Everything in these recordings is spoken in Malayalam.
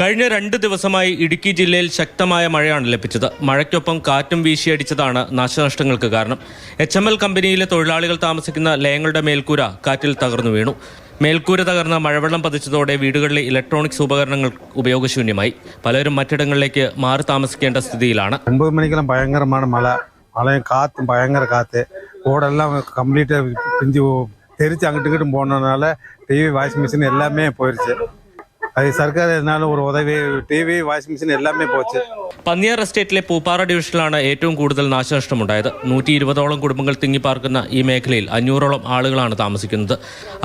കഴിഞ്ഞ 2 ദിവസമായി ഇടുക്കി ജില്ലയിൽ ശക്തമായ മഴയാണ് ലഭിച്ചത്. മഴയ്ക്കൊപ്പം കാറ്റും വീശിയടിച്ചതാണ് നാശനഷ്ടങ്ങൾക്ക് കാരണം. HML കമ്പനിയിലെ തൊഴിലാളികൾ താമസിക്കുന്ന ലയങ്ങളുടെ മേൽക്കൂര കാറ്റിൽ തകർന്നു വീണു. മേൽക്കൂര തകർന്ന മഴവെള്ളം പതിച്ചതോടെ വീടുകളിലെ ഇലക്ട്രോണിക്സ് ഉപകരണങ്ങൾ ഉപയോഗശൂന്യമായി. പലരും മറ്റിടങ്ങളിലേക്ക് മാറി താമസിക്കേണ്ട സ്ഥിതിയിലാണ്. 9 മണിക്കെല്ലാം ഭയങ്കരമാണ് മഴയും കാറ്റും ഭയങ്കര കാറ്റ്. ഓടെല്ലാം കംപ്ലീറ്റ് പിഞ്ചു തിരിച്ച് അങ്ങോട്ടും ഇങ്ങോട്ടും പോകുന്നതുனால TV வாஷிங் மிஷின் எல்லாமே போயிடுச்சு. அது സർക്കാർ എന്നാലും ഒരു ഉദവി TV വാഷിംഗ് മെഷീൻ എല്ലാമേ പോച്ച്. പന്നിയാർ എസ്റ്റേറ്റിലെ പൂപ്പാറ ഡിവിഷനിലാണ് ഏറ്റവും കൂടുതൽ നാശനഷ്ടമുണ്ടായത്. 120ഓളം കുടുംബങ്ങൾ തിങ്ങിപ്പാർക്കുന്ന ഈ മേഖലയിൽ 500ഓളം ആളുകളാണ് താമസിക്കുന്നത്.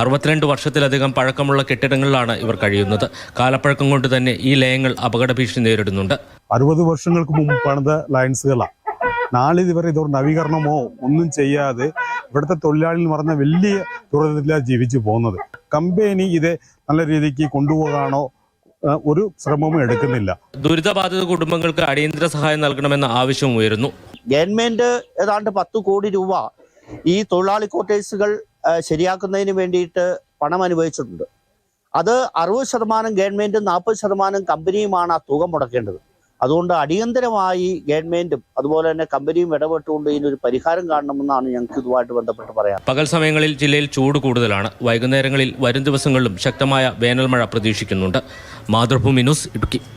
62 വർഷത്തിലധികം പഴക്കമുള്ള കെട്ടിടങ്ങളിലാണ് ഇവർ കഴിയുന്നത്. കാലപ്പഴക്കം കൊണ്ട് തന്നെ ഈ ലയങ്ങൾ അപകട ഭീഷണി നേരിടുന്നുണ്ട്. 60 വർഷങ്ങൾക്ക് മുമ്പ് പണിത ലൈൻസുകളാണ്. നാളിതുവരെ ഇതൊരു നവീകരണമോ ഒന്നും ചെയ്യാതെ ഇവിടുത്തെ തൊഴിലാളികൾ എന്ന് പറഞ്ഞ വലിയ ദുരിതത്തിലാണ് ജീവിച്ചു പോകുന്നത്. കമ്പനി ഇത് നല്ല രീതിക്ക് കൊണ്ടുപോകാനോ ഒരു ശ്രമവും എടുക്കുന്നില്ല. ദുരിതബാധിത കുടുംബങ്ങൾക്ക് അടിയന്തര സഹായം നൽകണമെന്ന ആവശ്യവും ഉയരുന്നു. ഗവൺമെന്റ് ഏതാണ്ട് 10 കോടി രൂപ ഈ തൊഴിലാളി ക്വാർട്ടേഴ്സുകൾ ശരിയാക്കുന്നതിന് വേണ്ടിയിട്ട് പണം അനുവദിച്ചിട്ടുണ്ട്. അത് 60% ഗവൺമെന്റും 40% കമ്പനിയുമാണ് ആ തുക മുടക്കേണ്ടത്. അതുകൊണ്ട് അടിയന്തരമായി ഗവൺമെന്റും അതുപോലെ തന്നെ കമ്പനിയും ഇടപെട്ടുകൊണ്ട് ഇതിനൊരു പരിഹാരം കാണണമെന്നാണ് ഞങ്ങൾക്ക് ഇതുമായിട്ട് ബന്ധപ്പെട്ട് പറയാം. പകൽ സമയങ്ങളിൽ ജില്ലയിൽ ചൂട് കൂടുതലാണ്. വൈകുന്നേരങ്ങളിൽ വരും ദിവസങ്ങളിലും ശക്തമായ വേനൽമഴ പ്രതീക്ഷിക്കുന്നുണ്ട്. മാതൃഭൂമി ന്യൂസ്, ഇടുക്കി.